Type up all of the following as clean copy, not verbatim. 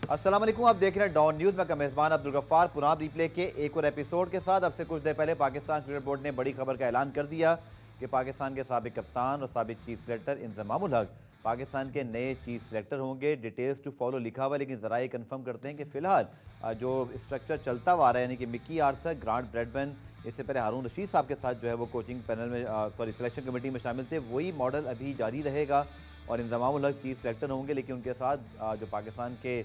अस्सलाम वालेकुम, आप देख रहे हैं डॉन न्यूज़ में का मेज़बान अब्दुल गफ्फार पुराम रिप्ले के एक और एपिसोड के साथ। अब से कुछ देर पहले पाकिस्तान क्रिकेट बोर्ड ने बड़ी खबर का ऐलान कर दिया कि पाकिस्तान के साबिक कप्तान और साबिक चीफ सेलेक्टर इंजमामुल हक पाकिस्तान के नए चीफ सेलेक्टर होंगे। डिटेल्स टू फॉलो लिखा हुआ है, लेकिन ज़रा ये कन्फर्म करते हैं कि फ़िलहाल जो स्ट्रक्चर चलता हुआ आ रहा है, यानी कि मिकी आर्थर, ग्रांट ब्रैडमैन, इससे पहले हारून रशीद साहब के साथ जो है वो कोचिंग पैनल में सिलेक्शन कमेटी में शामिल थे, वही मॉडल अभी जारी रहेगा और इंजमामुल हक चीफ सेलेक्टर होंगे। लेकिन उनके साथ जो पाकिस्तान के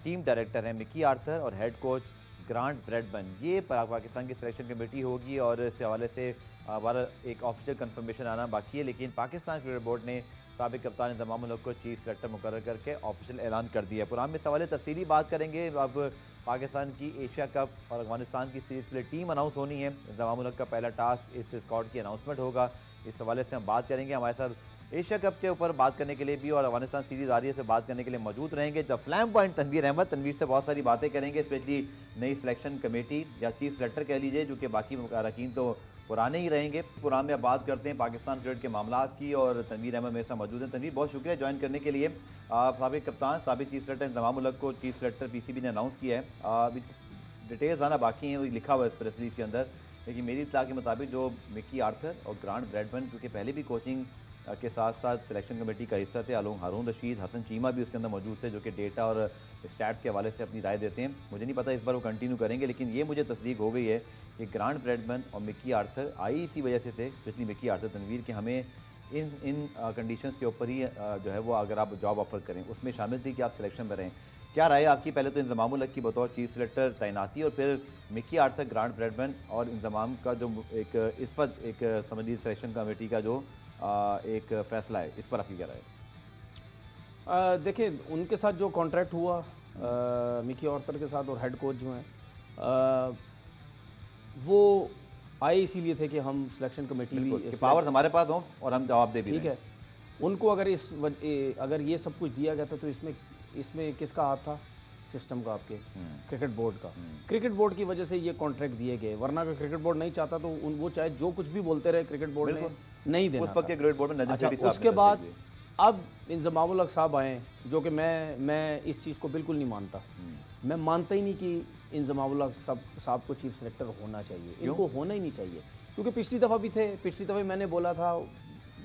टीम डायरेक्टर हैं मिकी आर्थर और हेड कोच ग्रांट ब्रैडमैन, ये पाकिस्तान की सिलेक्शन कमेटी होगी और इस हवाले से हमारा एक ऑफिशियल कंफर्मेशन आना बाकी है। लेकिन पाकिस्तान क्रिकेट बोर्ड ने साबिक कप्तान इंजमामुल हक को चीफ सेलेक्टर मुकर्रर करके ऑफिशियल ऐलान कर दिया है। पुरान में इस हवाले तफसीली बात करेंगे। अब पाकिस्तान की एशिया कप और अफगानिस्तान की सीरीज़ के लिए टीम अनाउंस होनी है। इंजमामुल हक का पहला टास्क इस स्क्वाड की अनाउंसमेंट होगा, इस हवाले से हम बात करेंगे। हमारे साथ एशिया कप के ऊपर बात करने के लिए भी और अफगानिस्तान सीरीज़ आ रही है से बात करने के लिए मौजूद रहेंगे जब फ्लैम पॉइंट तनवीर अहमद। तनवीर से बहुत सारी बातें करेंगे, स्पेशली नई सिलेक्शन कमेटी या चीफ सेलेक्टर कह लीजिए, जो कि बाकी अरकान तो पुराने ही रहेंगे। पुराने में अब बात करते हैं पाकिस्तान क्रिकेट के मामला की और तनवीर अहमद मेरे साथ मौजूद हैं। तनवीर, बहुत शुक्रिया ज्वाइन करने के लिए। साबिक कप्तान, साबिक चीफ सेलेक्टर इंजमामुल हक को चीफ सेलेक्टर पीसीबी ने अनाउंस किया है। अभी डिटेल्स आना बाकी हैं, लिखा हुआ है इस प्रेस रिलीज के अंदर। लेकिन मेरी इत्तला के मुताबिक जो मिकी आर्थर और ग्रांट ब्रैडमैन, क्योंकि पहले भी कोचिंग के साथ साथ सिलेक्शन कमेटी का हिस्सा थे, अलोंग हारून रशीद, हसन चीमा भी उसके अंदर मौजूद थे, जो कि डेटा और स्टैट्स के हवाले से अपनी राय देते हैं। मुझे नहीं पता इस बार वो कंटिन्यू करेंगे, लेकिन ये मुझे तस्दीक हो गई है कि ग्रांट ब्रैडमैन और मिकी आर्थर आई इसी वजह से थे, स्पेशली मिकी आर्थर तनवीर, कि हमें इन कंडीशंस के ऊपर ही जो है वो अगर आप जॉब ऑफर करें उसमें शामिल थी कि आप सिलेक्शन में रहें। क्या राय आपकी? पहले तो इंजमामुल हक की बतौर चीफ सेलेक्टर तैनाती और फिर मिकी आर्थर, ग्रांट ब्रैडमैन और इंजमाम का जो एक इस वक्त एक समझिए सिलेक्शन कमेटी का जो एक फैसला है, इस पर आपकी क्या राय है? देखिए, उनके साथ जो कॉन्ट्रैक्ट हुआ मिकी आर्थर के साथ और हेड कोच जो हैं वो आए इसीलिए थे कि हम सिलेक्शन कमेटी भी पावर हमारे पास हों और हम जवाब दे भी। ठीक है, उनको अगर ये सब कुछ दिया गया था तो इसमें किसका हाथ था? सिस्टम का, आपके क्रिकेट बोर्ड का। क्रिकेट बोर्ड की वजह से ये कॉन्ट्रैक्ट दिए गए, वरना अगर क्रिकेट बोर्ड नहीं चाहता तो वो चाहे जो कुछ भी बोलते रहे, क्रिकेट बोर्ड ने नहीं देना। उस वक्त के क्रिकेट बोर्ड में नजर अच्छा, उसके बाद अब इंजमामुल हक साहब आए, जो कि मैं इस चीज़ को बिल्कुल नहीं मानता। मैं मानता ही नहीं कि इंजमामुल हक साहब को चीफ सेलेक्टर होना चाहिए। इनको होना ही नहीं चाहिए, क्योंकि पिछली दफ़ा भी थे, पिछली दफ़ा मैंने बोला था,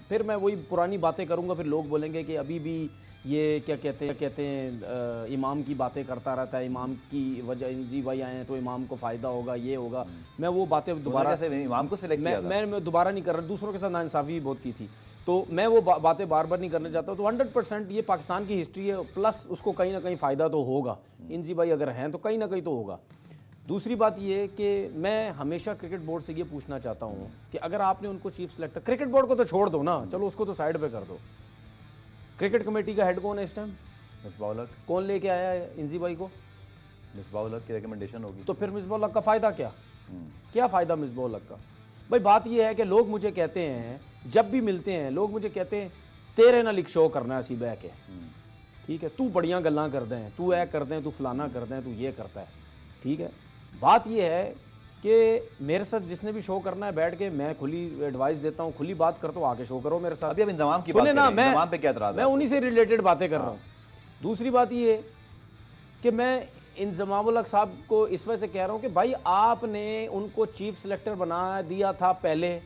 फिर मैं वही पुरानी बातें करूँगा, फिर लोग बोलेंगे कि अभी भी ये क्या कहते हैं इमाम की बातें करता रहता है, इमाम की वजह इंजी भाई आए हैं तो इमाम को फ़ायदा होगा, ये होगा। मैं वो बातें दोबारा इमाम को सिलेक्ट किया था। मैं दोबारा नहीं कर रहा, दूसरों के साथ नाइंसाफ़ी भी बहुत की थी, तो मैं वो बातें बार बार नहीं करना चाहता। तो 100% ये पाकिस्तान की हिस्ट्री है, प्लस उसको कहीं ना कहीं फ़ायदा तो होगा। इंजी भाई अगर हैं तो कहीं ना कहीं तो होगा। दूसरी बात ये कि मैं हमेशा क्रिकेट बोर्ड से ये पूछना चाहता हूँ कि अगर आपने उनको चीफ सेलेक्टर, क्रिकेट बोर्ड को तो छोड़ दो ना, चलो उसको तो साइड पे कर दो, क्रिकेट कमेटी का हेड कौन है इस टाइम? मिसबाहुल हक। कौन लेके आया है इंजी भाई को? मिसबाहुल हक की रिकमेंडेशन होगी। तो फिर मिसबाहुल हक का फ़ायदा क्या? क्या फ़ायदा मिसबाहुल हक का? भाई बात ये है कि लोग मुझे कहते हैं, जब भी मिलते हैं लोग मुझे कहते हैं तेरे ना लिख शो करना सी बह के, ठीक है, तू बड़ियाँ गल्लां कर दें, तू ऐ कर दें, तू फलाना कर दें, तू ये करता है, ठीक है। बात ये है कि मेरे साथ जिसने भी शो करना है बैठ के, मैं खुली एडवाइस देता हूँ, खुली बात करता हूँ, आके शो करो मेरे साथ। अभी अब इंतजाम की सुने ना, मैं उन्हीं से रिलेटेड बातें कर रहा हूँ। दूसरी बात ये कि मैं इंजमामुल हक साहब को इस वजह से कह रहा हूँ कि भाई आपने उनको चीफ सेलेक्टर बना दिया था पहले,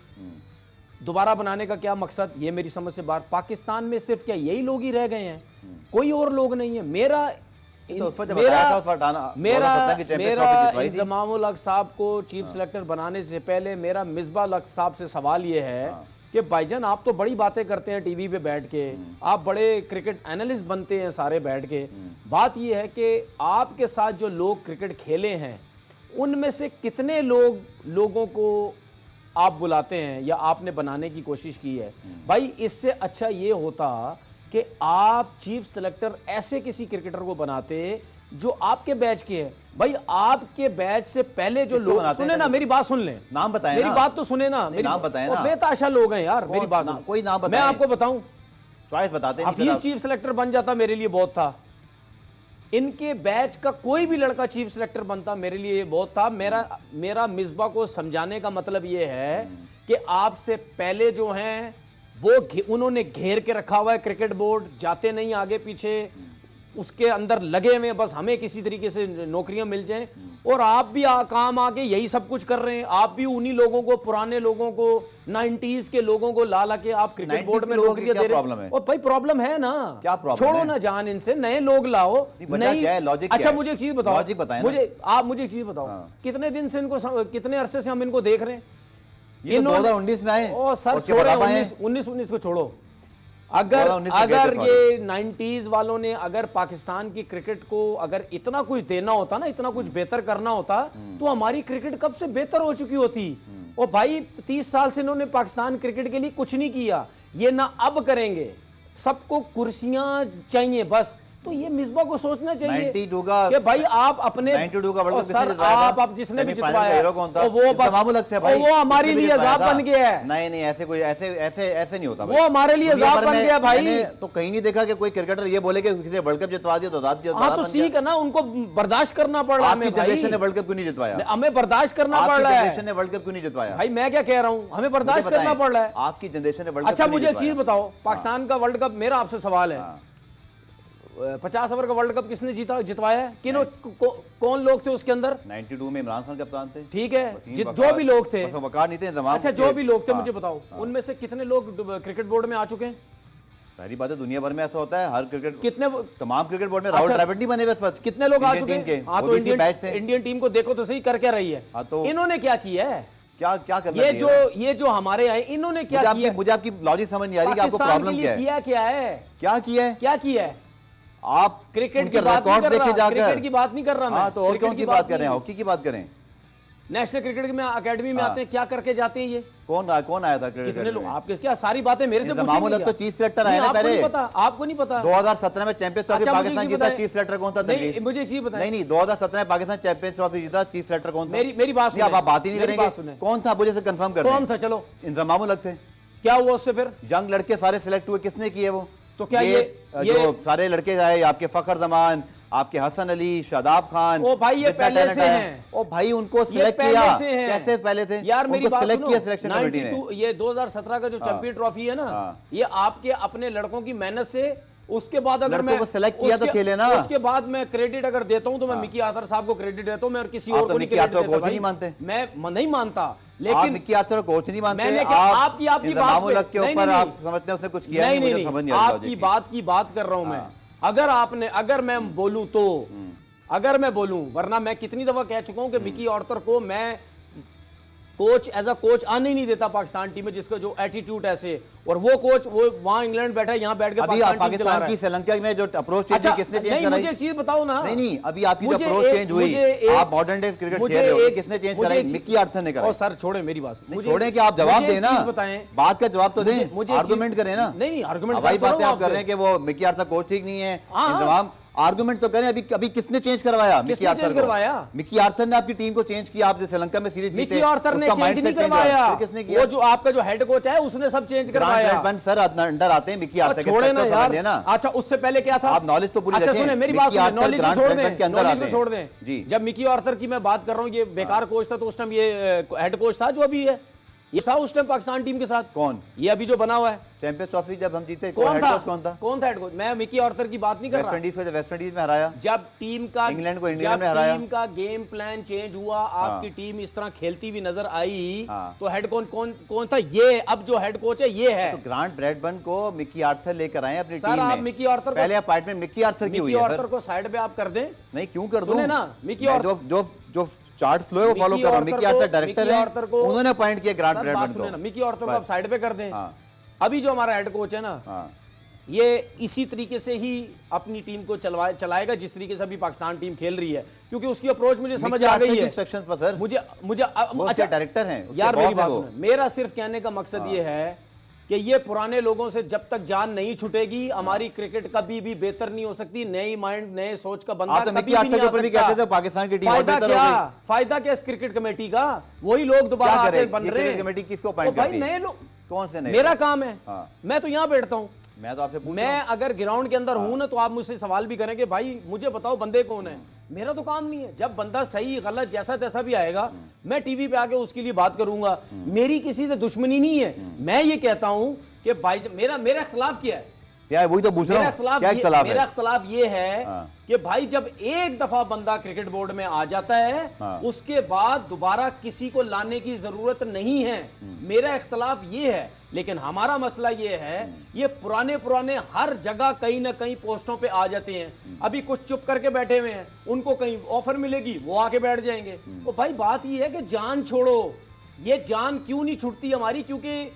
दोबारा बनाने का क्या मकसद? ये मेरी समझ से बाहर। पाकिस्तान में सिर्फ क्या यही लोग ही रह गए हैं? कोई और लोग नहीं है। मेरा इंजमामुल हक साहब को चीफ सेलेक्टर बनाने से पहले मेरा मिसबाहुल हक साहब से सवाल ये है कि भाईजान आप तो बड़ी बातें करते हैं टीवी पे बैठ के, आप बड़े क्रिकेट एनालिस्ट बनते हैं सारे बैठ के। बात ये है कि आपके साथ जो लोग क्रिकेट खेले हैं उनमें से कितने लोगों को आप बुलाते हैं या आपने बनाने की कोशिश की है? भाई इससे अच्छा ये होता कि आप चीफ सेलेक्टर ऐसे किसी क्रिकेटर को बनाते जो आपके बैच के है। भाई आपके बैच से पहले जो लोग, सुने ना मेरी बात सुन लें, नाम बताएं, मेरी बात तो सुने ना, मेरी नाम बताएं ना। बेताशा लोग हैं यार, मेरी बात सुन। कोई नाम बताएं, मैं आपको बताऊं, चॉइस बताते नहीं। हफीज चीफ सेलेक्टर बन जाता मेरे लिए बहुत था, इनके बैच का कोई भी लड़का चीफ सेलेक्टर बनता मेरे लिए ये बहुत था। मेरा मिसबा को समझाने का मतलब ये है कि आपसे पहले जो हैं वो उन्होंने घेर के रखा हुआ है क्रिकेट बोर्ड, जाते नहीं आगे पीछे, उसके अंदर लगे हुए हैं, बस हमें किसी तरीके से नौकरियां मिल जाएं। और आप भी काम आके यही सब कुछ कर रहे हैं। आप भी उन्हीं लोगों को, पुराने लोगों को, 90s के लोगों को ला के आप क्रिकेट बोर्ड में नौकरियां दे रहे हैं। और भाई प्रॉब्लम है ना, क्या प्रॉब्लम छोड़ो ना जान इनसे, नए लोग लाओ। अच्छा मुझे एक चीज बताओ, आप मुझे एक चीज बताओ, कितने दिन से इनको, कितने अरसे से हम इनको देख रहे हैं? ये 2019 में आए। ओ सर छोड़ो, 19 को छोड़ो। अगर ये 90s वालों ने अगर पाकिस्तान की क्रिकेट को अगर इतना कुछ देना होता ना, इतना कुछ बेहतर करना होता, तो हमारी क्रिकेट कब से बेहतर हो चुकी होती। और भाई 30 साल से इन्होंने पाकिस्तान क्रिकेट के लिए कुछ नहीं किया, ये ना अब करेंगे। सबको कुर्सियां चाहिए बस। तो ये मिसबा को सोचना चाहिए 92 का कि भाई आप अपने 92 का वर्ल्ड कप सर आप जिसने भी जितवाया हीरो कौन था? वो बस वो हमारे लिए अजाब बन गया है। नहीं ऐसे कोई ऐसे नहीं होता। वो हमारे लिए अजाब बन गया भाई। तो कहीं नहीं देखा कि कोई क्रिकेटर ये बोले कि किसी वर्ल्ड कप जितवा दिया तो अजाब। हाँ तो सीख है ना, उनको बर्दाश्त करना पड़ रहा है। आपकी जनरेशन ने वर्ल्ड कप क्यों नहीं जितवाया? हमें बर्दाश्त करना पड़ रहा है। जनरेशन ने वर्ल्ड कप क्यों नहीं जितवाया? भाई मैं क्या कह रहा हूँ, हमें बर्दाश्त करना पड़ रहा है। आपकी जनरेशन ने वर्ल्ड कप। अच्छा मुझे एक चीज बताओ, पाकिस्तान का वर्ल्ड कप, मेरा आपसे सवाल है, 50 ओवर का वर्ल्ड कप किसने जितवाया है? कौन लोग थे उसके अंदर? 92 में इमरान खान कप्तान थे। ठीक है, जो भी लोग थे, वकार नहीं थे। अच्छा जो भी लोग थे मुझे बताओ, उनमें से कितने लोग क्रिकेट बोर्ड में आ चुके हैं? पहली बात है, दुनिया भर में ऐसा होता है, हर क्रिकेट कितने तमाम क्रिकेट बोर्ड में राहुल द्रविड़ नहीं बने बस वक्त। कितने लोग आ चुके हैं? हाँ तो इंडियन टीम को देखो तो सही कर क्या रही है। तो इन्होंने क्या किया है? क्या करना ये जो हमारे आए, इन्होंने क्या किया? मुझे आपकी लॉजिक समझ नहीं आ रही कि आपको प्रॉब्लम क्या है। क्या किया है? आप क्रिकेट की बात देखे जाकर क्रिकेट की बात नहीं कर रहा मैं। तो और कौन सी बात कर रहे हैं? हॉकी की बात करें। नेशनल क्रिकेट में अकेडमी में आते हैं, क्या करके जाते हैं ये? कौन आया था? कितने लोग? आपके क्या सारी बातें मेरे से पूछेंगे? तो चीफ सेलेक्टर आए ना पहले। आपको नहीं पता? 2017 में चैंपियंस ट्रॉफी पाकिस्तान जीता, चीफ सेलेक्टर कौन था? मुझे एक चीज बताएं। नहीं 2017 में पाकिस्तान चैंपियंस ट्रॉफी जीता, चीफ सेलेक्टर कौन था? मेरी बात सुनिए। आप बात ही नहीं करेंगे। कौन था? मुझे से कंफर्म कर। कौन था? चलो इंजमाम उल हक थे। क्या हुआ उससे फिर? यंग लड़के सारे सिलेक्ट हुए, किसने किए वो? तो क्या ये जो सारे लड़के आए, आपके फखर जमान, आपके हसन अली, शादाब खान, ओ भाई ये पहले से हैं। ओ भाई उनको सिलेक्ट किया कैसे? पहले थे यार, मेरी बात सिलेक्ट किया सिलेक्शन कमेटी ने। ये 2017 का जो चैंपियन ट्रॉफी है ना, ये आपके अपने लड़कों की मेहनत से, उसके बाद अगर मैं सिलेक्ट किया तो खेले ना। उसके बाद मैं क्रेडिट अगर देता हूं तो मैं मिकी आर्थर साहब को क्रेडिट देता हूं, मैं और किसी और को नहीं क्रेडिट देता। कोच नहीं मानते? मैं नहीं मानता, लेकिन मिकी आर्थर कोच नहीं मानते। मैंने आपकी बात के ऊपर आप समझते हैं उसने कुछ किया नहीं, मुझे समझ नहीं आ रहा। आपकी बात कर रहा हूं मैं। अगर मैं बोलूं तो, अगर मैं बोलूं, वरना मैं कितनी दफा कह चुका हूं कि मिकी आर्थर को मैं कोच एज अ कोच आने ही नहीं देता पाकिस्तान टीम में, जिसका जो एटीट्यूड ऐसे। और वो कोच वो वहां इंग्लैंड बैठा है, यहाँ बैठ के पाकिस्तान की श्रीलंका में जो अप्रोच चेंज किसने चेंज कराई? मुझे एक चीज बताओ ना। नहीं अभी आपकी जो अप्रोच चेंज हुई, आप मॉडर्न डे क्रिकेट खेल रहे हो, किसने चेंज कराई? मिकी आर्थर ने कराई। सर छोड़े मेरी बात, छोड़े कि आप जवाब दें ना, बताएं, बात का जवाब तो दें, आर्गुमेंट करें ना। नहीं आर्गुमेंट भाई बातें आप कर रहे हैं कि वो मिकी आर्थर कोच ठीक नहीं है, इंतजाम आर्गुमेंट तो करें। अभी किसने चेंज करवाया? मिकी आर्थर करवाया। मिकी आर्थर ने आपकी टीम को चेंज किया, आप श्रीलंका में सीरीज जीते। मिकी आर्थर ने चेंज नहीं करवाया, किसने किया? वो जो आपका जो हेड कोच है उसने सब चेंज करवाया। सर अंडर आते हैं मिकी आर्थर के, छोड़े ना यार। अच्छा उससे पहले क्या था? आप नॉलेज तो पूरी अच्छा सुने मेरी बात, नॉलेज को छोड़ दें, नॉलेज को छोड़ दें जी। जब मिकी आर्थर की मैं बात कर रहा हूँ, ये बेकार कोच था, तो उस टाइम ये हेड कोच था जो अभी है, ये था उस टाइम पाकिस्तान टीम के साथ। कौन? ये अभी जो बना हुआ है चैंपियंस ट्रॉफी जब हम जीते, कौन था हेड कोच? मैं मिकी आर्थर की बात नहीं कर रहा। वेस्ट इंडीज में हराया, जब टीम का इंग्लैंड को इंडिया में हराया, टीम का गेम प्लान चेंज हुआ, आपकी टीम इस तरह खेलती हुई नजर आई, तो हेड कौन था? ये अब जो हेड कोच है ये है। तो ग्रांट ब्रैडबर्न को मिकी आर्थर लेकर आए अपनी टीम में। आप मिकी आर्थर पहले अपॉइंटमेंट मिकी आर्थर की हुई है। मिकी आर्थर को साइड पे आप कर दें। नहीं क्यों कर दूं? सुने ना, मिकी आर्थर जो चार्ट फ्लो है वो फॉलो कर रहा हूं। मिकी आर्थर डायरेक्टर है, उन्होंने अपॉइंट किया ग्रांट ब्रैडबर्न को। मिकी आर्थर को आप साइड पे कर दें। अभी जो हमारा हेड कोच है ना, ये इसी तरीके से ही अपनी टीम को चलाएगा जिस तरीके से अभी पाकिस्तान टीम खेल रही है, क्योंकि उसकी अप्रोच मुझे समझ आ गई है। इंस्ट्रक्शंस पर सर मुझे अच्छा डायरेक्टर हैं यार, मेरी बात सुनो, मेरा सिर्फ कहने का मकसद ये है कि ये पुराने लोगों से जब तक जान नहीं छूटेगी, हमारी क्रिकेट कभी भी बेहतर नहीं हो सकती। नई माइंड, नए सोच का बंदा कभी भी नहीं आ सकता। पाकिस्तान की टीम फायदा क्या इस क्रिकेट कमेटी का? वही लोग दोबारा बन रहे हैं। कमेटी किसको अपॉइंट करती है? भाई नए लोग कौन से नए? मेरा काम है, मैं तो यहाँ बैठता हूँ। मैं तो आपसे मैं अगर ग्राउंड के अंदर हूं ना, तो आप मुझसे सवाल भी करेंगे, भाई मुझे बताओ बंदे कौन है। मेरा तो काम नहीं है। जब बंदा सही गलत जैसा तैसा भी आएगा, मैं टीवी पे आके उसके लिए बात करूंगा। मेरी किसी से दुश्मनी नहीं है। मैं ये कहता हूं कि भाई मेरा खिलाफ क्या है, क्या है, वही तो पूछ रहा हूँ, क्या इख्तलाफ है? मेरा इख्तलाफ ये है हाँ। कि भाई जब एक दफा बंदा क्रिकेट बोर्ड में आ जाता है, हाँ। उसके बाद दोबारा किसी को लाने की जरूरत नहीं है। मेरा इख्तलाफ ये है। लेकिन हमारा मसला ये है, ये पुराने पुराने हर जगह कहीं ना कहीं पोस्टों पे आ जाते हैं। अभी कुछ चुप करके बैठे हुए हैं, उनको कहीं ऑफर मिलेगी, वो आके बैठ जाएंगे। तो भाई बात ये है कि जान छोड़ो। ये जान क्यों नहीं छूटती हमारी? क्योंकि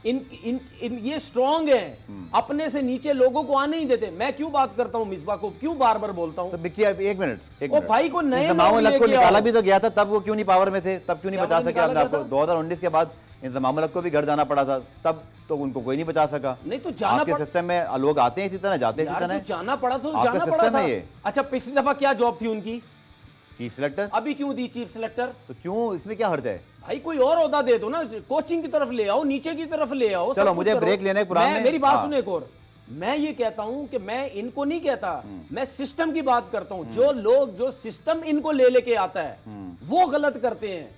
इन ये स्ट्रांग है, अपने से नीचे लोगों को आने ही देते। मैं क्यों बात करता हूं मिसबा को, क्यों बार बार बोलता हूं? तो बिक्की एक मिनट, वो भाई को नए इंतजाम लोग को लेके निकाला आओ। भी तो गया था, तब वो क्यों नहीं पावर में थे? तब क्यों नहीं क्या बचा वो सके आपने? निकाला आपको गया था? 2019 के बाद इंतजाम को भी घर जाना पड़ा था, तब तो उनको कोई नहीं बचा सका। नहीं तो जाना आपके सिस्टम में लोग आते हैं इसी तरह, जाते हैं इसी यार, तरह। तो जाना पड़ा तो आपका जाना पड़ा सिस्टम था। है ये। अच्छा, पिछली दफा क्या जॉब थी उनकी? Chief selector. अभी क्यों दी चीफ सिलेक्टर? तो क्यों, इसमें क्या हर्ज है? भाई कोई और ओहदा दे दो ना, कोचिंग की तरफ ले आओ, नीचे की तरफ ले आओ। चलो, सब कुछ मुझे करो। ब्रेक लेने के पुराने मेरी बात हाँ। सुनो एक और। मैं ये कहता हूं कि मैं इनको नहीं कहता, मैं सिस्टम की बात करता हूं। जो लोग, जो सिस्टम इनको ले लेके आता है, वो गलत करते हैं।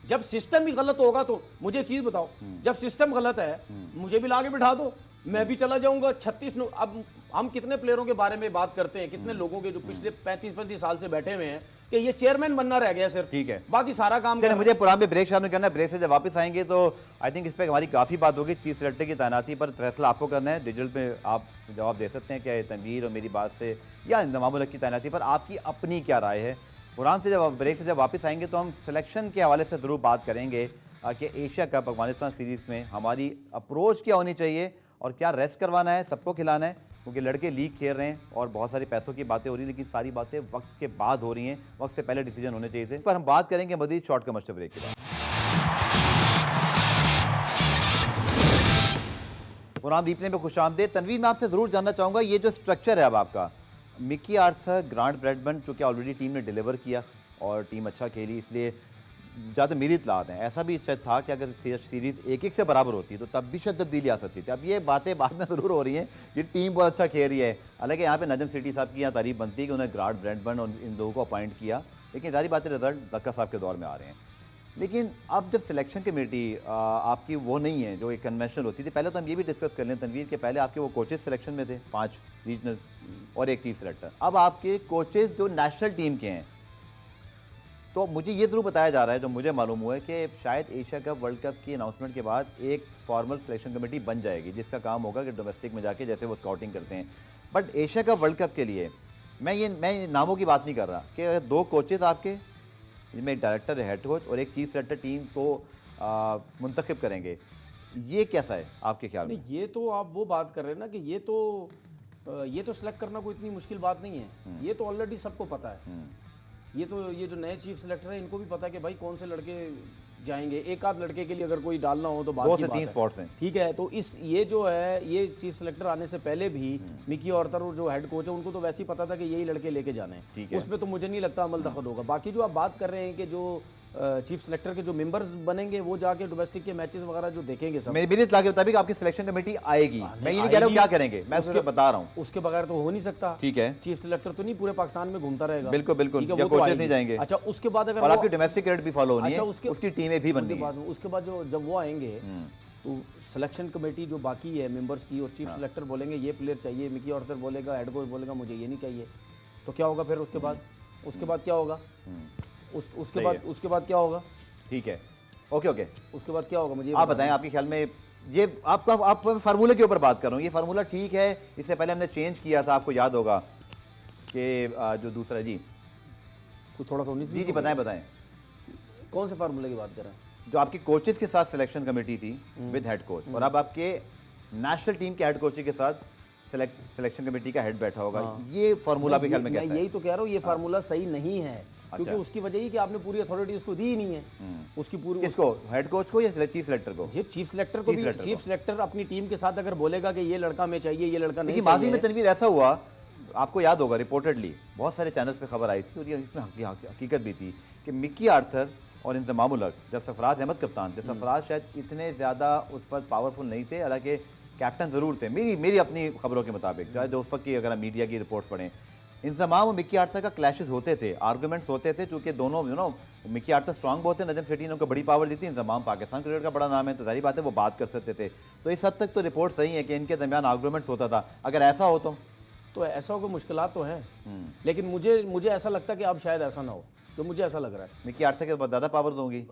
जब सिस्टम ही गलत होगा तो मुझे एक चीज बताओ, जब सिस्टम गलत है मुझे भी लाके बिठा दो, मैं भी चला जाऊंगा। 36 अब हम कितने प्लेयरों के बारे में बात करते हैं, कितने लोगों के जो पिछले 35-35 साल से बैठे हुए हैं कि ये चेयरमैन बनना रह गया सिर्फ, ठीक है, बाकी सारा काम चलिए मुझे पुराने ब्रेक शामिल करना है। ब्रेक से जब वापस आएंगे तो आई थिंक इस पर हमारी काफ़ी बात होगी। चीफ सिलेक्टर की तैनाती पर फैसला आपको करना है। डिजिटल पे आप जवाब दे सकते हैं क्या तनवीर और मेरी बात से, या इंतजाम की तैनाती पर आपकी अपनी क्या राय है। कुरान से जब ब्रेक से जब वापस आएंगे तो हम सिलेक्शन के हवाले से ज़रूर बात करेंगे कि एशिया कप अफगानिस्तान सीरीज़ में हमारी अप्रोच क्या होनी चाहिए और क्या रेस्ट करवाना है, सबको खिलाना है, क्योंकि लड़के लीग खेल रहे हैं और बहुत सारी पैसों की बातें हो रही हैं, लेकिन सारी बातें वक्त के बाद हो रही हैं, वक्त से पहले डिसीजन होने चाहिए थे। पर हम बात करेंगे मज़ीद शॉर्ट कमर्शियल ब्रेक के बाद। कुरान रिप्ले में खुशामदीद। तनवीर, मैं आपसे ज़रूर जानना चाहूँगा, ये जो स्ट्रक्चर है अब आपका, मिकी आर्थर, ग्रांट ब्रैडमन, चूँकि ऑलरेडी टीम ने डिलीवर किया और टीम अच्छा खेली, इसलिए ज़्यादा मेरी इतलात हैं, ऐसा भी शायद था कि अगर सीरीज़ 1-1 से बराबर होती तो तब भी शायद तब्दीली आ सकती थी। अब ये बातें बाद में ज़रूर हो रही हैं कि टीम बहुत अच्छा खेल रही है। हालांकि यहाँ पे नजम सेठी साहब की यहाँ तारीफ बनती है कि उन्होंने ग्रांट ब्रैडमन और इन लोगों को अपॉइंट किया, लेकिन सारी बातें रिजल्ट दक्का साहब के दौर में आ रहे हैं। लेकिन अब जब सिलेक्शन कमेटी आपकी वो नहीं है जो एक कन्वेंशनल होती थी, पहले तो हम ये भी डिस्कस कर लें तनवीर के, पहले आपके वो कोचेज सिलेक्शन में थे 5 रीजनल और एक चीफ सिलेक्टर। अब आपके कोचेज जो नेशनल टीम के हैं, तो मुझे ये ज़रूर बताया जा रहा है, जो मुझे मालूम हुआ है कि शायद एशिया कप वर्ल्ड कप की अनाउंसमेंट के बाद एक फॉर्मल सिलेक्शन कमेटी बन जाएगी, जिसका काम होगा कि डोमेस्टिक में जाके जैसे वो स्काउटिंग करते हैं। But Asia cup world cup के लिए मैं नामों की बात नहीं कर रहा कि अगर 2 कोचेज़ आपके, जिनमें एक डायरेक्टर है, हेड कोच और एक चीफ सिलेक्टर टीम को मुंतखब करेंगे, ये कैसा है आपके ख्याल में? ये तो आप वो बात कर रहे हैं ना कि ये तो सिलेक्ट करना कोई इतनी मुश्किल बात नहीं है। ये तो ऑलरेडी सबको पता है। ये जो नए चीफ सिलेक्टर है, इनको भी पता है कि भाई कौन से लड़के जाएंगे। एक आध लड़के के लिए अगर कोई डालना हो तो बात 2 की से बात 3 स्पॉट्स हैं, ठीक है। तो ये जो है, ये चीफ सिलेक्टर आने से पहले भी मिकी आर्थर और जो हेड कोच है, उनको तो वैसे ही पता था कि यही लड़के लेके जाने हैं। उसमें तो मुझे नहीं लगता अमल दखल होगा। बाकी जो आप बात कर रहे हैं कि जो चीफ सिलेक्टर के जो मेंबर्स बनेंगे, वो जाके डोमेस्टिक के मैचेस वगैरह जो देखेंगे सब। मेरी इत्तला के मुताबिक आपकी सिलेक्शन कमेटी आएगी। मैं ये नहीं कह रहा हूँ क्या करेंगे, मैं उसके बता रहा हूँ। उसके बगैर तो हो नहीं सकता। ठीक है, चीफ सिलेक्टर तो नहीं पूरे पाकिस्तान में घूमता रहेगा। बिल्कुल बिल्कुल, या कोचेस नहीं जाएंगे। अच्छा, उसके बाद अगर और आपकी डोमेस्टिक क्रिकेट भी फॉलो होनी है, उसकी टीमें भी बननी है। उसके बाद जब वो आएंगे तो सिलेक्शन कमेटी जो बाकी है मेंबर्स की, और चीफ सिलेक्टर बोलेंगे ये प्लेयर चाहिए, मिकी आर्थर बोलेगा, हेड कोच बोलेगा मुझे ये नहीं चाहिए, तो क्या होगा फिर? उसके बाद क्या होगा? उसके बाद क्या होगा? ठीक है, ओके, उसके बाद क्या होगा मुझे आप बताएं। आपके ख्याल में ये आप फार्मूले के ऊपर बात कर रहा हूँ, ये फार्मूला ठीक है? इससे पहले हमने चेंज किया था, आपको याद होगा कि जो दूसरा जी कुछ थोड़ा सा 19 जी बताएं कौन से फार्मूले की बात कर रहे हैं? जो आपकी कोचेस के साथ सिलेक्शन कमेटी थी विद हेड कोच, और अब आपके नेशनल टीम के हेड कोच के साथ सिलेक्शन कमेटी का हेड बैठा होगा। ये फार्मूला आपके ख्याल में कैसा है? यही तो कह रहा हूँ, ये फार्मूला सही नहीं है। क्योंकि उसकी वजह ही कि आपने पूरी अथॉरिटी उसको दी ही नहीं है। उसकी पूरी किसको? हेड कोच को या चीफ सिलेक्टर को? ये चीफ सिलेक्टर को भी। चीफ सिलेक्टर अपनी टीम के साथ अगर बोलेगा कि ये लड़का मैं चाहिए, ये लड़का नहीं चाहिए। माजी में तनवीर ऐसा हुआ, आपको याद होगा, रिपोर्टेडली बहुत सारे चैनल्स पे खबर आई थी और ये इसमें हकीकत भी थी कि मिकी आर्थर और इंतजाम जब सरफराज अहमद कप्तान थे, सरफराज शायद इतने ज़्यादा उस वक्त पावरफुल नहीं थे, हालांकि कैप्टन ज़रूर थे, मेरी अपनी खबरों के मुताबिक, जो उस वक्त की अगर मीडिया की रिपोर्ट्स पढ़ें, इंजमाम और मिकी आर्था का क्लैशेस होते थे, आर्गुमेंट्स होते थे, चूंकि दोनों मिकी आर्था स्ट्रांग बहुत है, नजम सेठी ने उनको बड़ी पावर दी थी, इंजमाम पाकिस्तान क्रिकेट का बड़ा नाम है, तो जाहिर बात है वो बात कर सकते थे। तो इस हद तक तो रिपोर्ट सही है कि इनके दरमियान आर्गुमेंट्स होता था। अगर ऐसा हो तो ऐसा हो कोई मुश्किलात तो हैं, लेकिन मुझे ऐसा लगता है कि अब शायद ऐसा ना हो, तो मुझे ऐसा लग रहा है। मिकी आर्था के बाद ज़्यादा पावर दूंगी,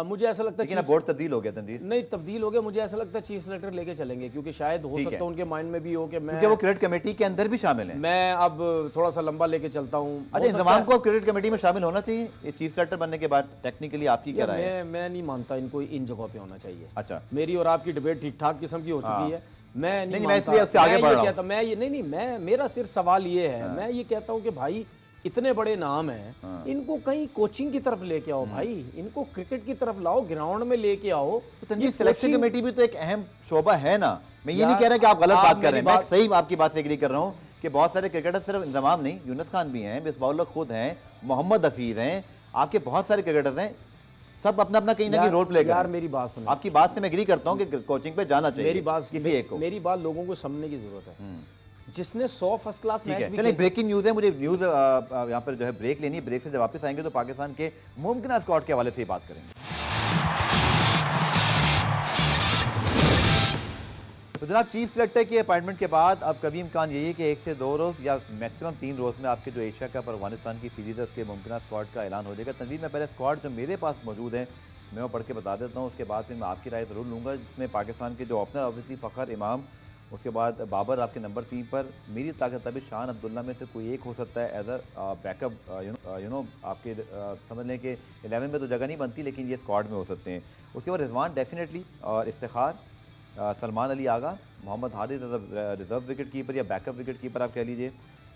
मुझे ऐसा लगता है लेकिन अब बोर्ड तब्दील हो गया तंजीर। नहीं तब्दील हो गया, मुझे ऐसा लगता है चीफ सेलेक्टर लेके चलेंगे, क्योंकि शायद हो सकता है उनके माइंड में भी हो कि क्योंकि वो क्रिकेट कमेटी के अंदर भी शामिल है। मैं अब थोड़ा सा लंबा लेके चलता हूँ। अच्छा, इंजमाम को अब क्रिकेट कमेटी में शामिल होना चाहिए ये चीफ सेलेक्टर बनने के बाद? टेक्निकली आपकी क्या राय है? मैं नहीं मानता इनको इन जगहों पे होना चाहिए। अच्छा, मेरी और आपकी डिबेट ठीक ठाक किस्म की हो चुकी है, मैं नहीं मैं इसलिए उससे आगे बढ़ रहा हूं। मैं ये नहीं, मैं मेरा सिर्फ सवाल ये है, मैं ये कहता हूँ कि भाई इतने बड़े नाम हैं, इनको कहीं कोचिंग की तरफ लेके आओ भाई, इनको क्रिकेट की तरफ लाओ, ग्राउंड में लेके आओ। तो तंजीर सिलेक्शन कमेटी भी तो एक अहम शोबा है ना। मैं ये नहीं कह रहा कि आप गलत बात कर रहे हैं, मैं सही आपकी बात से एग्री कर रहा हूँ कि बहुत सारे क्रिकेटर, सिर्फ इंजमाम नहीं, यूनुस खान भी हैं, मिसबाउल हक खुद हैं, मोहम्मद हफीज हैं, आपके बहुत सारे क्रिकेटर्स हैं, सब अपना अपना कहीं ना कहीं रोल प्ले कर रहे हैं। यार मेरी बात सुनो, आपकी बात से मैं एग्री करता हूँ कि कोचिंग पे जाना चाहिए मेरी बात लोगों को समझने की जरूरत है। जिसने 100 फर्स्ट क्लास मैच भी चलिए, ब्रेकिंग न्यूज़ है, मुझे न्यूज़ यहाँ पर जो है ब्रेक लेनी है। ब्रेक से जब वापस आएंगे तो पाकिस्तान के मुमकिन स्क्वाड के हवाले से ही बात करेंगे। तो जनाब, चीफ सेलेक्टर की अपॉइंटमेंट के बाद अब कभी इम्कान यही है कि 1 से 2 रोज़ या मैक्सिमम 3 रोज़ में आपके जो एशिया कप और अफगानिस्तान की सीरीज है उसके मुमकिन स्क्वाड का ऐलान हो जाएगा। तंजीम में पहले स्क्वाड जो मेरे पास मौजूद है मैं वो पढ़ के बता देता हूँ, उसके बाद फिर मैं आपकी राय ज़रूर लूँगा। जिसमें पाकिस्तान के जो ओपनर ऑब्वियसली फ़खर इमाम, उसके बाद बाबर आपके नंबर 3 पर, मेरी ताकत अभी शान अब्दुल्ला में से कोई एक हो सकता है एज अ बैकअप, आपके समझ लें कि 11 में तो जगह नहीं बनती, लेकिन ये स्क्वाड में हो सकते हैं। उसके बाद रिजवान डेफिनेटली, और Iftikhar, Salman Ali Agha, Mohammad Haris reserve wicket keeper या बैकअप विकेट कीपर आप कह लीजिए।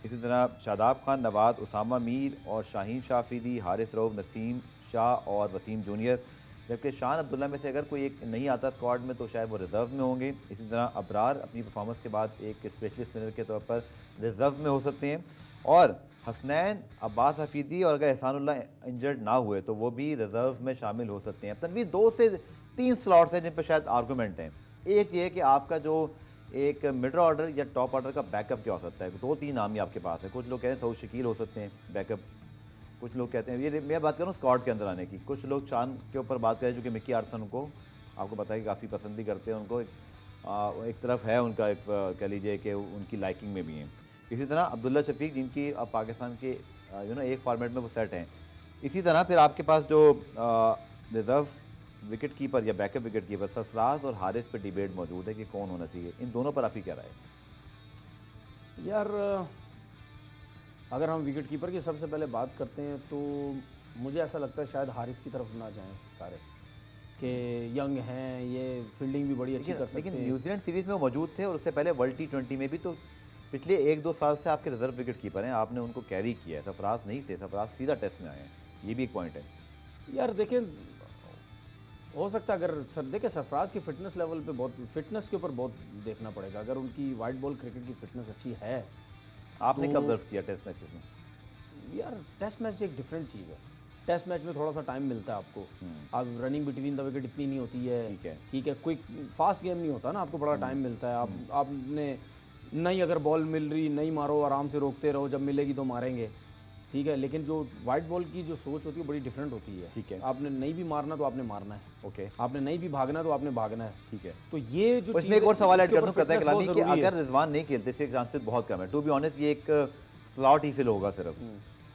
इसी तरह शादाब खान, नवाज, उसामा मीर और शाहीन शाफिदी, हारिस रऊफ, नसीम शाह और वसीम जूनियर। जबकि शान अब्दुल्ला में से अगर कोई एक नहीं आता स्क्वाड में तो शायद वो रिज़र्व में होंगे। इसी तरह अबरार अपनी परफॉर्मेंस के बाद एक स्पेशलिस्ट स्पिनर के तौर पर रिज़र्व में हो सकते हैं। और हसनैन, अब्बास हफीदी और अगर एहसानुल्लाह इंजर्ड ना हुए तो वो भी रिज़र्व में शामिल हो सकते हैं। तनवीर 2 से 3 स्लॉट्स हैं जिन पर शायद आर्गूमेंट हैं। एक ये कि आपका जो एक मिडल ऑर्डर या टॉप ऑर्डर का बैकअप क्या हो सकता है। 2-3 नाम ही आपके पास है। कुछ लोग कह रहे हैं सऊद शकील हो सकते हैं बैकअप, कुछ लोग कहते हैं, ये मैं बात कर रहा हूँ स्क्वाड के अंदर आने की। कुछ लोग शान के ऊपर बात करें जो कि मिकी आर्थन को आपको पता है कि काफ़ी पसंद भी करते हैं उनको, एक तरफ है उनका, एक कह लीजिए कि उनकी लाइकिंग में भी हैं। इसी तरह अब्दुल्ला शफीक जिनकी अब पाकिस्तान के एक फॉर्मेट में वो सेट हैं। इसी तरह फिर आपके पास जो रिजर्व विकेट कीपर या बैकअप विकेट कीपर सरफराज और हारिस पर डिबेट मौजूद है कि कौन होना चाहिए। इन दोनों पर आपकी क्या राय है? यार अगर हम विकेट कीपर की सबसे पहले बात करते हैं तो मुझे ऐसा लगता है शायद हारिस की तरफ ना जाएं सारे, कि यंग हैं, ये फील्डिंग भी बड़ी अच्छी कर सकते हैं। लेकिन न्यूजीलैंड सीरीज़ में वो मौजूद थे और उससे पहले वर्ल्ड T20 में भी तो पिछले 1-2 साल से आपके रिजर्व विकेट कीपर हैं, आपने उनको कैरी किया है। सरफराज नहीं थे, सरफराज सीधा टेस्ट में आए हैं, ये भी एक पॉइंट है। यार देखें, हो सकता है अगर देखें सरफराज की फ़िटनेस लेवल पे बहुत, फिटनेस के ऊपर बहुत देखना पड़ेगा। अगर उनकी वाइट बॉल क्रिकेट की फ़िटनेस अच्छी है। आपने कब ऑब्जर्व किया टेस्ट मैचेस में? यार टेस्ट मैच एक डिफरेंट चीज़ है। टेस्ट मैच में थोड़ा सा टाइम मिलता है आपको, आप रनिंग बिटवीन द विकेट इतनी नहीं होती है, ठीक है, क्विक फास्ट गेम नहीं होता ना, आपको बड़ा टाइम मिलता है। आपने नहीं, अगर बॉल मिल रही नहीं मारो, आराम से रोकते रहो, जब मिलेगी तो मारेंगे, ठीक है। लेकिन जो वाइट बॉल की जो सोच होती है बड़ी डिफरेंट होती है, ठीक है। आपने नहीं भी मारना तो आपने मारना है, ओके, आपने नहीं भी भागना तो आपने भागना है, ठीक है। तो ये जो इसमें एक और सवाल ऐड कर दूं कहता है कलामी कि अगर रिजवान नहीं खेलते इसके चांसेस बहुत कम है। टू बी ऑनेस्ट ये एक स्लॉट ही फिल होगा सिर्फ,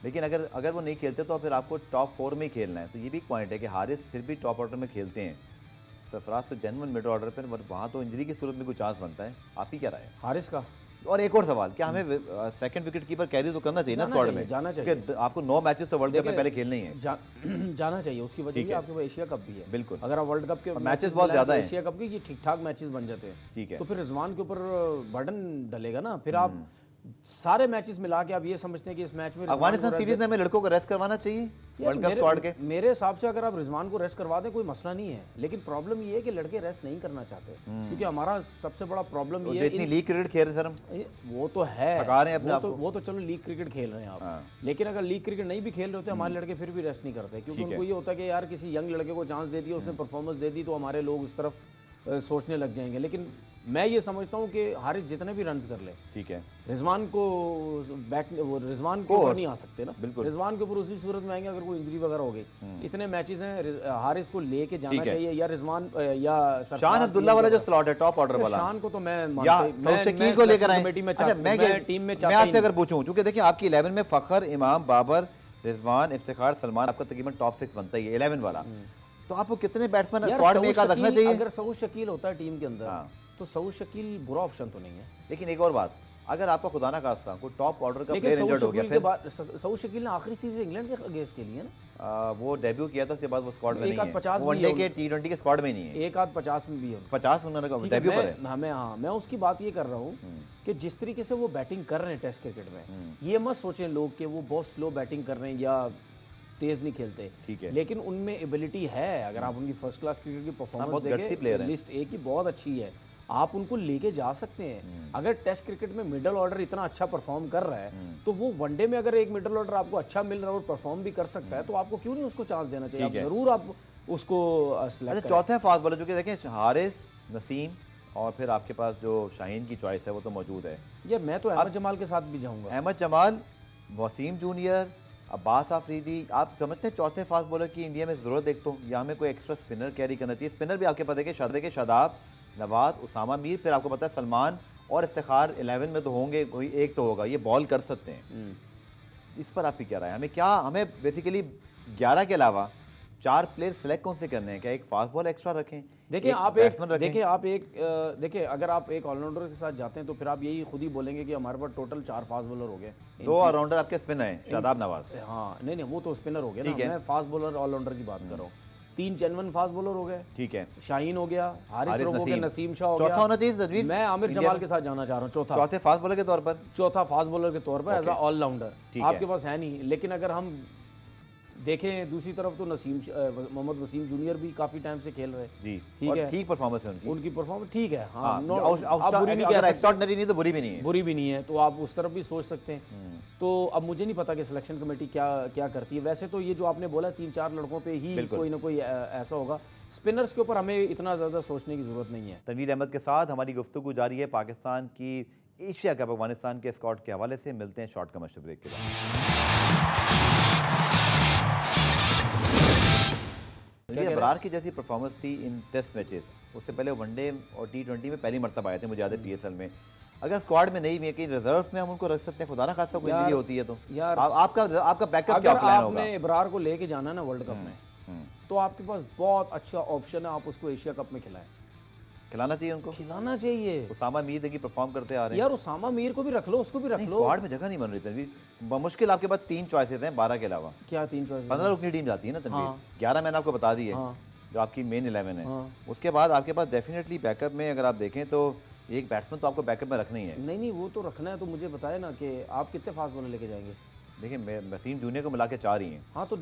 लेकिन अगर वो नहीं खेलते तो फिर आपको टॉप 4 में ही खेलना है। तो ये भी एक पॉइंट है कि हारिस फिर भी टॉप ऑर्डर में खेलते हैं, सरफराज तो जेन्युइन मिड ऑर्डर पर, वहाँ तो इंजरी की सूरत में कोई चांस बनता है। आप ही क्या राय है हारिस का? और एक और सवाल, क्या हमें सेकंड विकेट कीपर कैरी तो करना चाहिए ना स्क्वाड में? जाना चाहिए। आपको 9 मैचेस तो वर्ल्ड कप में पहले खेलने ही है। जाना चाहिए, उसकी वजह आपके पास एशिया कप भी है। बिल्कुल, अगर आप वर्ल्ड कप के मैचेस बहुत ज्यादा हैं, एशिया कप के ये ठीक ठाक मैचेस बन जाते हैं, ठीक है। तो फिर रिजवान के ऊपर बर्डन डलेगा ना। फिर आप सारे मैचेस मिला के आप ये समझते हैं कि इस मैच में अफगानिस्तान सीरीज में हमें लड़कों को रेस्ट करवाना चाहिए वर्ल्ड कप स्क्वाड के? मेरे हिसाब से अगर आप रिजवान को रेस्ट करवा दें कोई मसला नहीं है, लेकिन प्रॉब्लम ये है कि लड़के रेस्ट नहीं करना चाहते, क्योंकि हमारा सबसे बड़ा प्रॉब्लम ये है इतनी लीग क्रिकेट खेल रहे सर, वो तो है, वो तो चलो लीग क्रिकेट खेल रहे हैं आप, लेकिन अगर लीग क्रिकेट नहीं भी खेल रहे होते हमारे लड़के फिर भी रेस्ट नहीं करते, क्योंकि उनको ये होता है कि यार किसी यंग लड़के को चांस दे दिया, उसने परफॉर्मेंस दे दी तो हमारे लोग उस तरफ सोचने लग जाएंगे। लेकिन मैं ये समझता हूँ कि हारिस जितने भी रन्स कर ले, ठीक है, रिजवान को रिजवान के ऊपर नहीं आ सकते ना, बिल्कुल। रिजवान के ऊपर उसी सूरत में आएंगे अगर कोई इंजरी वगैरह हो गई। इतने मैचेस हैं, हारिस को लेके जाना चाहिए, या रिजवान या शान अब्दुल्ला वाला जो स्लॉट है टॉप ऑर्डर वाला, शान को तो मैं शकील को लेकर आए। अच्छा, मैं आपसे अगर पूछूं, चूंकि देखिए आपकी 11 में फखर, इमाम, बाबर, रिजवान, इफ्तिखार, सलमान, आपका तकरीबन टॉप 6 बनता ही है 11 वाला, तो आपको कितने बैट्समैन स्क्वाड में एक आध रखना चाहिए? अगर सऊद शकील होता है टीम के अंदर तो सऊद शकील बुरा ऑप्शन तो नहीं है। लेकिन एक और बात, अगर आपका खुदा ना खास्ता कोई टॉप ऑर्डर का प्लेयर इंजर्ड हो गया, फिर सऊद शकील ने आखिरी सीजन इंग्लैंड के अगेंस्ट के लिए ना वो डेब्यू किया था, उसके बाद वो स्क्वाड में नहीं है, 50 वनडे के T20 के स्क्वाड में नहीं है, एक आध 50 में भी है, 50 उन्होंने डेब्यू पर है। मैं उसकी बात ये कर रहा हूँ कि जिस तरीके से वो बैटिंग कर रहे हैं टेस्ट क्रिकेट में, ये मत सोचें लोग कि वो बहुत स्लो बैटिंग कर रहे हैं या तेज नहीं खेलते, ठीक है, लेकिन उनमें एबिलिटी है। अगर आप उनकी फर्स्ट क्लास क्रिकेट की परफॉर्मेंस देखें, लिस्ट ए की बहुत अच्छी है, आप उनको लेके जा सकते हैं। अगर टेस्ट क्रिकेट में मिडिल ऑर्डर इतना अच्छा परफॉर्म कर रहा है, तो वो वनडे में अगर एक मिडिल ऑर्डर आपको अच्छा मिल रहा है और परफॉर्म भी कर सकता है, तो आपको क्यों नहीं उसको चांस देना चाहिए? आप जरूर आप उसको सेलेक्ट करें। चौथे फास्ट बॉलर जो कि देखें हारिस, नसीम और फिर आपके पास जो शाहीन की चॉइस है वो तो मौजूद है। यार मैं तो अहमद जमाल के साथ भी जाऊंगा, अहमद जमाल, वसीम जूनियर, अब्बास आफरीदी। आप समझते हैं चौथे फास्ट बॉलर की इंडिया में ज़रूरत? एक तो यहाँ में कोई एक्स्ट्रा स्पिनर कैरी करना चाहिए। स्पिनर भी आपके पता है कि शादाब, नवाज, उसामा मीर, फिर आपको पता है सलमान और इफ्तिखार 11 में तो होंगे, कोई एक तो होगा, ये बॉल कर सकते हैं। इस पर आपकी क्या राय है? हमें बेसिकली 11 के अलावा 4 प्लेयर सेलेक्ट कौन से करने हैं? क्या एक फास्ट बॉल एक्स्ट्रा रखें? देखिए अगर आप एक ऑलराउंडर के साथ जाते हैं तो फिर आप यही खुद ही बोलेंगे कि हमारे पास टोटल 4 फास्ट बॉलर हो गए। 2 ऑलराउंडर आपके स्पिनर हैं, शादाब, नवाज। हाँ नहीं वो तो स्पिनर हो गए ना, मैं फास्ट बॉलर ऑलराउंडर की बात कर रहा हूँ। 3 जेन्युइन फास्ट बॉलर हो गए, ठीक है, शाहीन हो गया, हारिस हो गया, नसीम शाह हो गया। चौथा होना चाहिए मैं आमिर जमाल के साथ जाना चाह रहा हूँ चौथे फास्ट बॉलर के तौर पर, एज अ ऑलराउंडर। आपके पास है नहीं, लेकिन अगर हम देखें दूसरी तरफ तो मोहम्मद वसीम जूनियर भी काफी टाइम से खेल रहे हैं जी, ठीक है, ठीक परफॉर्मेंस है उनकी परफॉर्मेंस ठीक है, एक्स्ट्राऑर्डिनरी नहीं तो बुरी भी नहीं है, तो आप उस तरफ भी सोच सकते हैं। तो अब मुझे नहीं पता कि सिलेक्शन कमेटी क्या करती है। वैसे तो ये जो आपने बोला 3-4 लड़कों पे ही कोई ना कोई ऐसा होगा। स्पिनर्स के ऊपर हमें इतना ज़्यादा सोचने की ज़रूरत नहीं है। तनवीर अहमद के साथ हमारी गुफ्तगू जारी है पाकिस्तान की एशिया कप अफगानिस्तान के स्क्वाड के हवाले से। मिलते हैं शॉर्ट कमर्शियल ब्रेक के बाद। अबरार की जैसी परफॉर्मेंस थी इन टेस्ट मैचेस, उससे पहले वनडे और T20 में पहली मरतबा आए थे, मुझे याद है PSL में। अगर स्क्वाड में नहीं भी है कि रिजर्व में हम उनको रख सकते हैं, खुदा ना खासा कोई इंजरी होती है तो यार आपका बैकअप क्या प्लान होगा? आपने इब्रार को लेके जाना है ना वर्ल्ड कप में, तो आपके पास बहुत अच्छा ऑप्शन है, आप उसको एशिया कप में खिलाएं। खिलाना चाहिए उनको, खिलाना चाहिए। उसामा मीर देखिए परफॉर्म करते आ रहे हैं यार, उसामा मीर को भी रख लो, उसको भी रख लो। स्क्वाड में जगह नहीं बन रही तनवीर, मुश्किल आपके पास 3 चॉइसेस हैं 12 के अलावा। क्या 3 चॉइसेस? 15 रुकनी टीम जाती है ना तनवीर, 11 मैंने आपको बता दी है जो आपकी मेन 11 है। उसके बाद आपके पास डेफिनेटली बैकअप में अगर आप देखें तो एक बैट्समैन तो आपको बैकअप में रखना ही है। नहीं वो तो रखना है, तो मुझे बताए ना कि आप कितने फास्ट बॉलर लेके जाएंगे? देखिए वसीम जूनियर को मिला के 4 ही हैं। हाँ तो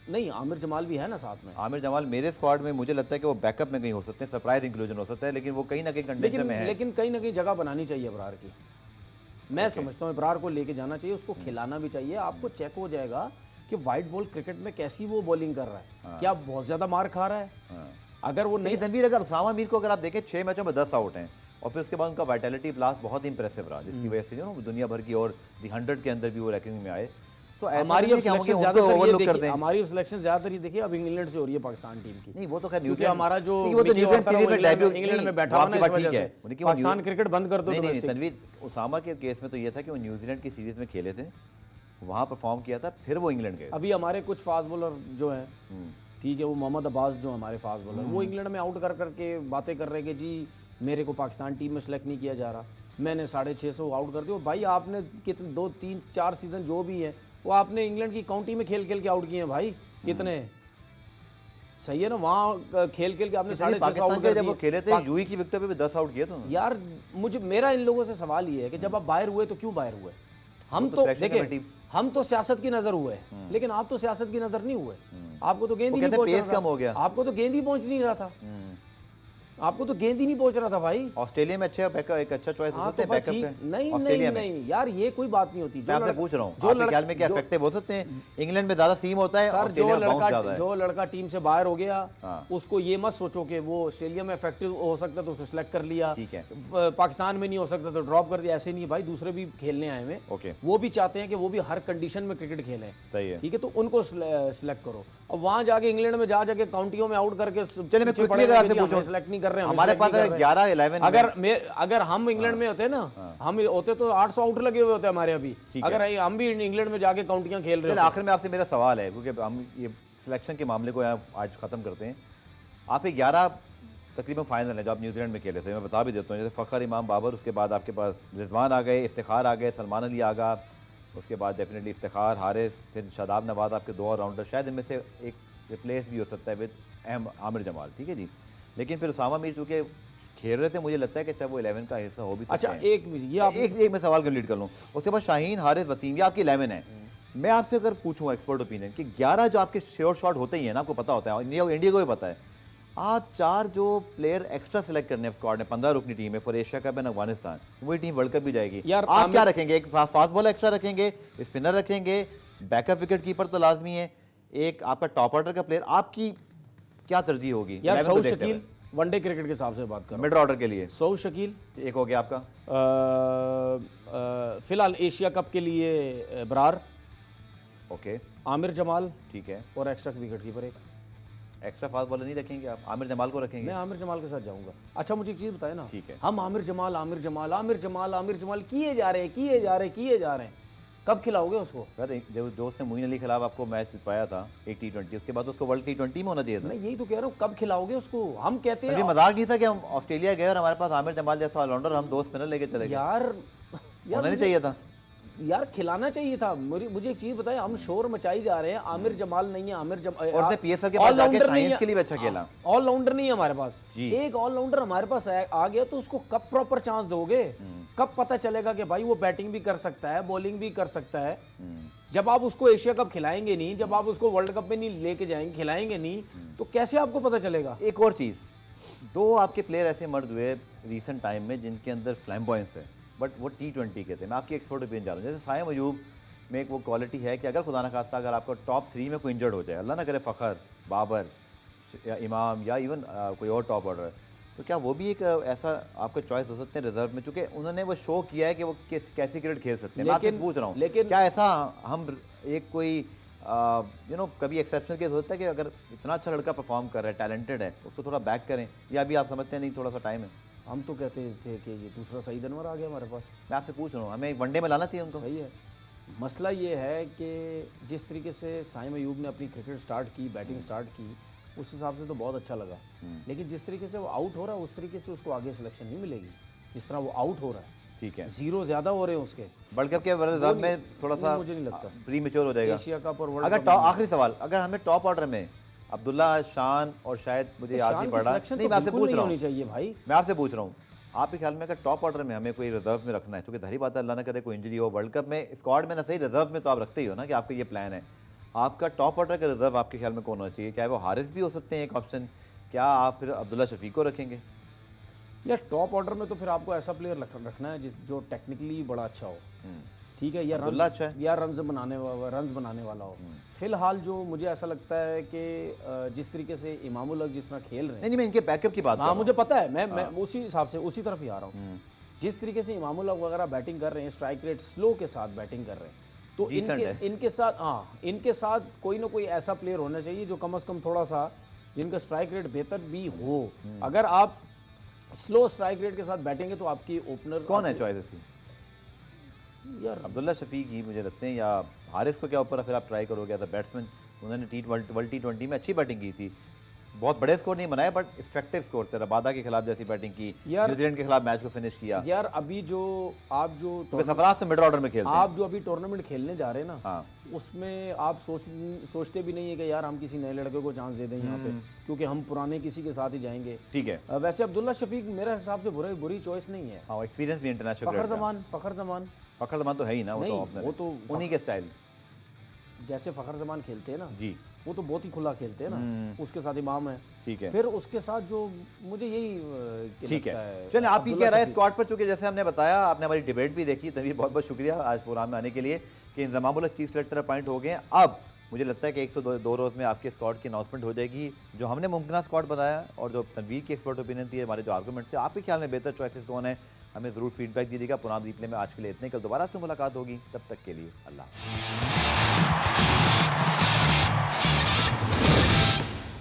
नहीं, आमिर जमाल भी है ना साथ में। आमिर जमाल मेरे स्क्वाड में मुझे लगता है कि वो बैकअप में कहीं हो सकते हैं, सरप्राइज इंक्लूजन हो सकता है, लेकिन वो कहीं ना कहीं कंडीशन में है। लेकिन कहीं ना कहीं जगह बनानी चाहिए इब्रार की। मैं समझता हूँ इब्रार को लेके जाना चाहिए, उसको खिलाना भी चाहिए। आपको चेक हो जाएगा कि वाइट बॉल क्रिकेट में कैसी वो बॉलिंग कर रहा है, क्या बहुत ज्यादा मार खा रहा है। अगर वो नहीं, तनवीर अगर उसामा मीर को अगर आप देखें 6 मैचों में 10 आउट हैं और फिर उसके बाद उनका वाइटलिटी प्लस बहुत इंप्रेसिव रहा, जिसकी वजह से जो दुनिया भर की और दी 100 के अंदर भी वो रैंकिंग में आए। तो हमारी सिलेक्शन ज्यादातर ये देखिए अब इंग्लैंड से हो रही है पाकिस्तान टीम की। नहीं वो तो खैर न्यूजीलैंड, हमारा जो इंग्लैंड में बैठा हुआ है, पाकिस्तान क्रिकेट बंद कर दो। तनवीर उसामा के केस में तो ये था कि वो न्यूजीलैंड की सीरीज में खेले थे, वहाँ परफॉर्म किया था, फिर वो इंग्लैंड गए। अभी हमारे कुछ फास्ट बॉलर जो हैं, ठीक है, वो मोहम्मद अब्बास जो हमारे फास्ट बॉलर, वो इंग्लैंड में आउट कर करके बातें कर रहे हैं कि जी मेरे को पाकिस्तान टीम में सेलेक्ट नहीं किया जा रहा, मैंने 650 आउट कर दिया। भाई आपने कितने 2, 3, 4 सीजन जो भी है वो आपने इंग्लैंड की काउंटी में खेल के आउट किए हैं भाई, कितने सही है ना, वहाँ खेल के आपने 650 आउट कर दिए। जब वो खेले थे यूई की विकेट पे भी 10 आउट किए थे यार। मेरा इन लोगों से सवाल ये है कि जब आप बाहर हुए तो क्यों बाहर हुए? हम तो देखिए, हम तो सियासत की नजर हुए, लेकिन आप तो सियासत की नजर नहीं हुए। आपको तो गेंद ही नहीं पहुंच रहा था, आपको तो गेंद ही पहुंच नहीं रहा था। आपको तो गेंद ही नहीं पहुंच रहा था भाई। ऑस्ट्रेलिया में अच्छे बैकअप, एक अच्छा चॉइस हो हाँ सकते तो हैं भाई बैकअप ठीक, के नहीं नहीं ऑस्ट्रेलिया में। नहीं यार, ये कोई बात नहीं होती। मैं आपसे पूछ रहा हूँ, आपके ख्याल में क्या इफेक्टिव हो सकते हैं? इंग्लैंड में ज्यादा सीम होता है, सर ऑस्ट्रेलिया में बाउंस ज्यादा है। जो लड़का टीम से बाहर हो गया, हाँ। उसको ये मत सोचो कि वो ऑस्ट्रेलिया में इफेक्टिव हो सकता तो उसको सिलेक्ट कर लिया, ठीक है। पाकिस्तान में नहीं हो सकता तो ड्रॉप कर दिया। ऐसे नहीं है भाई, दूसरे भी खेलने आए हुए, ओके, वो भी चाहते हैं कि वो भी हर कंडीशन में क्रिकेट खेलें। सही है। ठीक है, तो उनको सिलेक्ट करो। अब वहां जाके इंग्लैंड में जाके काउंटियों में आउट करके चलिए मैं क्विकली अगर आपसे पूछूं, सिलेक्ट नहीं कर रहे हैं, हमारे पास 11-11 अगर हम इंग्लैंड में होते ना, हम होते तो 800 आउट लगे हुए होते हमारे अभी, अगर हम भी इंग्लैंड में जाके काउंटियां खेल रहे हैं। आखिर में आपसे मेरा सवाल है, क्योंकि हम ये सिलेक्शन के मामले को यहाँ आज खत्म करते हैं। आपके 11 तकरीबन फाइनल है जो आप न्यूजीलैंड में खेले थे, मैं बता भी देता हूँ। जैसे फ़खर, इमाम, बाबर, उसके बाद आपके पास रिजवान आ गए, इफ्तिखार आ गए, सलमान अली आ गया, उसके बाद डेफिनेटली इफ्तिखार, हारिस, फिर शादाब नवाज, आपके 2 ऑलराउंडर। शायद इनमें से एक रिप्लेस भी हो सकता है विद आमिर जमाल, ठीक है जी। लेकिन फिर उसामा मीर चूँकि खेल रहे थे, मुझे लगता है कि चाहे वो 11 का हिस्सा हो भी सकता है। अच्छा एक मिनट, ये आप एक मैं सवाल कंप्लीट कर लूँ। उसके बाद शाहीन, हारिस, वसीम, ये आपकी 11 है। मैं आपसे अगर पूछूं एक्सपर्ट ओपिनियन कि 11 जो आपके श्योर शॉट होते ही हैं ना, आपको पता होता है, इंडिया को भी पता है, आज 4 जो प्लेयर एक्स्ट्रा सेलेक्ट करने हैं स्क्वाड में, 15 रुकनी टीम है for Asia cup and Afghanistan, वही टीम वर्ल्ड कप भी जाएगी। यार आप क्या रखेंगे? एक फास्ट बॉलर एक्स्ट्रा रखेंगे, स्पिनर रखेंगे, बैकअप विकेट कीपर तो लाजमी है, एक आपका टॉप ऑर्डर का प्लेयर, आपकी क्या तरजीह होगी? यार सऊद शकील, वनडे क्रिकेट के हिसाब से बात कर रहा हूं, मिड ऑर्डर के लिए सऊद शकील एक हो गया आपका। फिलहाल एशिया कप के लिए बरार, ओके, आमिर जमाल, ठीक है। और एक्स्ट्रा विकेट कीपर एक। एक्स्ट्रा फास्ट बॉलर नहीं रखेंगे आप? आमिर जमाल को रखेंगे? मैं आमिर जमाल के साथ जाऊंगा। अच्छा मुझे एक चीज़ बताए ना, ठीक है। हम आमिर जमाल आमिर जमाल आमिर जमाल आमिर जमाल किए जा रहे हैं, किए जा रहे हैं, किए जा रहे हैं, कब खिलाओगे उसको? सर जो उसने मोइन अली के खिलाफ आपको मैच जितवाया था एक T20, उसके बाद उसको वर्ल्ड T20 में होना चाहिए था। मैं यही तो कह रहा हूँ, कब खिलाओगे उसको? हम कहते हैं ये मजाक नहीं था कि हम ऑस्ट्रेलिया गए और हमारे पास आमिर जमाल जैसा ऑलराउंडर, हम 2 स्पिनर लेके चले गए। यार होना नहीं चाहिए था यार, खिलाना चाहिए था। मुझे एक चीज बताए, हम शोर मचाई जा रहे हैं, आमिर जमाल नहीं है, आमिर और उसने PSL के पास जाके साइंस के लिए भी अच्छा खेला। ऑलराउंडर नहीं है हमारे पास, जी। एक ऑलराउंडर हमारे पास आ गया तो उसको कब प्रॉपर चांस दोगे? कब पता चलेगा कि भाई वो बैटिंग भी कर सकता है, बॉलिंग भी कर सकता है? जब आप उसको एशिया कप खिलाएंगे नहीं, जब आप उसको वर्ल्ड कप में नहीं लेके जाएंगे, खिलाएंगे नहीं, तो कैसे आपको पता चलेगा? एक और चीज़, 2 आपके प्लेयर ऐसे मर्द हुए रिसेंट टाइम में जिनके अंदर फ्लैम्बॉयंस है, बट वो T20 के थे। मैं आपकी एक्सपर्ट ओपिनियन जा रहा हूँ। जैसे साइम अयूब में एक वो क्वालिटी है कि अगर खुदा ना खास्ता अगर आपका टॉप 3 में कोई इंजर्ड हो जाए, अल्लाह ना करे, फ़खर, बाबर या इमाम या इवन कोई और टॉप ऑर्डर, तो क्या वो भी एक ऐसा आपका चॉइस हो सकते हैं रिजर्व में? चूँकि उन्होंने वो शो किया है कि वो कैसी क्रिकेट खेल सकते हैं। मैं आपसे पूछ रहा हूँ, लेकिन क्या ऐसा हम एक कोई कभी एक्सेप्शनल केस होता है कि अगर इतना अच्छा लड़का परफॉर्म कर रहा है, टैलेंटेड है, उसको थोड़ा बैक करें, या अभी आप समझते हैं नहीं थोड़ा सा टाइम है? हम तो कहते थे कि ये दूसरा सईद अनवर आ गया हमारे पास। मैं आपसे पूछ रहा हूँ, हमें वनडे में लाना चाहिए उनको? सही है। मसला ये है कि जिस तरीके से साइम अयूब ने अपनी क्रिकेट स्टार्ट की, बैटिंग स्टार्ट की, उस हिसाब से तो बहुत अच्छा लगा, लेकिन जिस तरीके से वो आउट हो रहा है, उस तरीके से उसको आगे सिलेक्शन नहीं मिलेगी जिस तरह वो आउट हो रहा है। ठीक है, 0 ज़्यादा हो रहे हैं उसके। वर्ल्ड कप के रिजर्व में थोड़ा सा मुझे नहीं लगता प्री मैच्योर हो जाएगा एशिया कप और वर्ल्ड अगर कप। आखिरी सवाल, अगर हमें टॉप ऑर्डर में अब्दुल्ला, शान और शायद मुझे याद नहीं पड़ रहा, नहीं मैं आपसे पूछ रहा हूँ, चाहिए भाई, मैं आपसे पूछ रहा हूँ, आपके ख्याल में अगर टॉप ऑर्डर में हमें कोई रिजर्व में रखना है, क्योंकि जाहिर बात है अल्लाह ना करे कोई इंजरी हो, वर्ल्ड कप में स्क्वाड में ना सही, रिजर्व में तो आप रखते ही हो ना कि आपका ये प्लान है, आपका टॉप ऑर्डर का रिजर्व आपके ख्याल में कौन होना चाहिए? क्या वो हारिस भी हो सकते हैं एक ऑप्शन? क्या आप फिर अब्दुल्ला शफीक को रखेंगे? यार टॉप ऑर्डर में तो फिर आपको ऐसा प्लेयर रखना है जो टेक्निकली बड़ा अच्छा हो, ठीक है, या रन्स बनाने वाला हो। फिलहाल जो मुझे ऐसा लगता है कि जिस तरीके से इमामुल हक जिस तरह खेल रहे हैं, नहीं मैं इनके बैकअप की बात, हाँ मुझे पता है, मैं उसी हिसाब से उसी तरफ ही आ रहा हूँ। जिस तरीके से इमामुल हक वगैरह बैटिंग कर रहे हैं, स्ट्राइक रेट स्लो के साथ बैटिंग कर रहे हैं, तो इनके साथ कोई ना कोई ऐसा प्लेयर होना चाहिए जो कम से कम थोड़ा सा जिनका स्ट्राइक रेट बेहतर भी हो। अगर आप स्लो स्ट्राइक रेट के साथ बैठेंगे तो आपकी ओपनर कौन है चॉइस ऐसी? यार अब्दुल्ला शफीक ही मुझे लगते हैं, या हारिस को क्या ऊपर फिर आप ट्राई करोगे एज अ बैट्समैन? उन्होंने वर्ल्ड T20 में अच्छी बैटिंग की थी, बहुत बड़े स्कोर नहीं बनाए बट इफेक्टिव स्कोर थे। रबादा के खिलाफ जैसी बैटिंग की, न्यूजीलैंड के खिलाफ मैच को फिनिश किया। यार अभी जो आप जो सरफराज तो मिड ऑर्डर में खेलते हैं, आप जो अभी टूर्नामेंट खेलने जा रहे हैं ना, हाँ, उसमें आप सोचते भी नहीं है कि यार हम किसी नए लड़के को चांस दे दें यहाँ पे, क्योंकि हम पुराने किसी के साथ ही जाएंगे। ठीक है, वैसे अब्दुल्ला शफीक मेरे हिसाब से बुरी चॉइस नहीं है। हाँ, एक्सपीरियंस भी इंटरनेशनल। फखर जमान तो है ही ना, वो तो उन्हीं के स्टाइल, जैसे फखर जमान खेलते हैं ना जी, वो तो बहुत ही खुला खेलते हैं ना, उसके साथ इमाम है। ठीक है, फिर उसके साथ जो मुझे यही ठीक लगता है। चलिए, आप अब्दुल्ला क्या राय शफीक। स्क्वाड पर, चूंकि जैसे हमने बताया, आपने हमारी डिबेट भी देखी, तभी बहुत बहुत शुक्रिया आज प्रोग्राम में आने के लिए कि इंजमामुल हक चीफ सेलेक्टर अपॉइंट हो गए हैं। अब मुझे लगता है कि 102 रोज़ में आपके स्क्वाड की अनाउंसमेंट हो जाएगी। जो हमने मुमकिन स्क्वाड बताया और जो तनवीर की एक्सपर्ट ओपिनियन थी, हमारे जो आर्गूमेंट थे, आपके ख्याल में बेहतर चॉइसेस कौन है, हमें ज़रूर फीडबैक दीजिएगा। पुराना रिप्ले में आज के लिए इतने, कल दोबारा से मुलाकात होगी, तब तक के लिए अल्लाह हाफ़िज़।